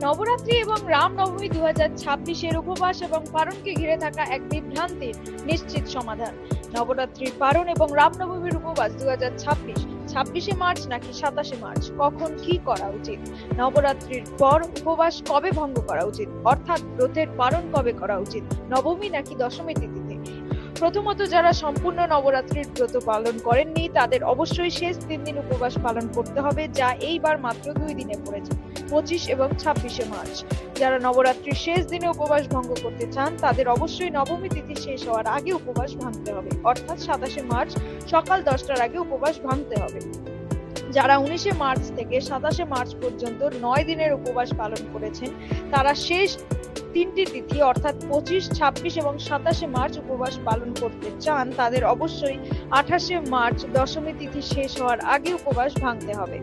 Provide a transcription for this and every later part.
নবরাত্রি এবং রামনবমী 2026-এর উপবাস এবং পারণকে ঘিরে থাকা এক বিভ্রান্তির নিশ্চিত সমাধান। নবরাত্রির পারণ এবং রামনবমীর উপবাস 2026 26শে মার্চ নাকি 27শে মার্চ, কখন কি করা উচিত? নবরাত্রির পর উপবাস কবে ভঙ্গ করা উচিত, অর্থাৎ ব্রতের পারণ কবে করা উচিত, নবমী নাকি দশমী তিথিতে? প্রথমত, যারা সম্পূর্ণ নবরাত্রির ব্রত পালন করেননি তাদের অবশ্যই শেষ 3 দিন উপবাস পালন করতে হবে, যা এইবার মাত্র 2 দিনে পড়েছে, 25 এবং 26শে মার্চ। যারা নবরাত্রির শেষ দিনে উপবাস ভঙ্গ করতে চান তাদের অবশ্যই নবমী তিথি শেষ হওয়ার আগে উপবাস ভাঙতে হবে, অর্থাৎ 27শে মার্চ সকাল 10টার আগে উপবাস ভাঙতে হবে। যারা 19শে মার্চ থেকে 27শে মার্চ পর্যন্ত 9 দিনের উপবাস পালন করেছেন তারা শেষ 3টি তিথি অর্থাৎ 25, 26 এবং 27শে মার্চ উপবাস পালন করতে চান তাদের অবশ্যই 28শে মার্চ দশমী তিথি শেষ হওয়ার আগে উপবাস ভাঙতে হবে।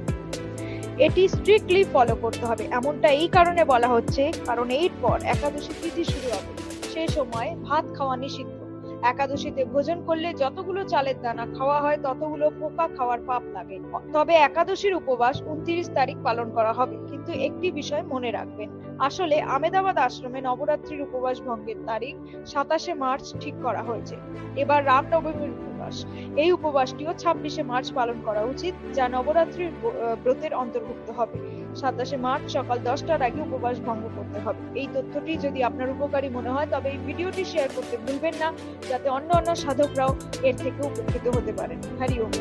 এটি স্ট্রিক্টলি ফলো করতে হবে। এমনটা এই কারণে বলা হচ্ছে কারণ এরপর একাদশী তিথি শুরু হবে, সেই সময় ভাত খাওয়া নিষিদ্ধ। একাদশীতে ভোজন করলে যতগুলো চালের দানা খাওয়া হয় ততগুলো পোকা খাওয়ার পাপ লাগে। তবে একাদশীর উপবাস 29 তারিখ পালন করা হবে, কিন্তু একটি বিষয় মনে রাখবেন, আসলে আমেদাবাদ আশ্রমে নবরাত্রির উপবাস ভঙ্গের তারিখ 27শে মার্চ ঠিক করা হয়েছে। এবার রামনবমীর উপবাস, এই উপবাসটিও 26শে মার্চ পালন করা উচিত, যা নবরাত্রির ব্রতের অন্তর্ভুক্ত হবে। 27শে মার্চ সকাল 10টার আগে উপবাস ভঙ্গ করতে হবে। এই তথ্যটি যদি আপনার উপকারী মনে হয় তবে এই ভিডিওটি শেয়ার করতে ভুলবেন না, যাতে অন্য সাধকরাও এর থেকে উপকৃত হতে পারেন। হরি ওম।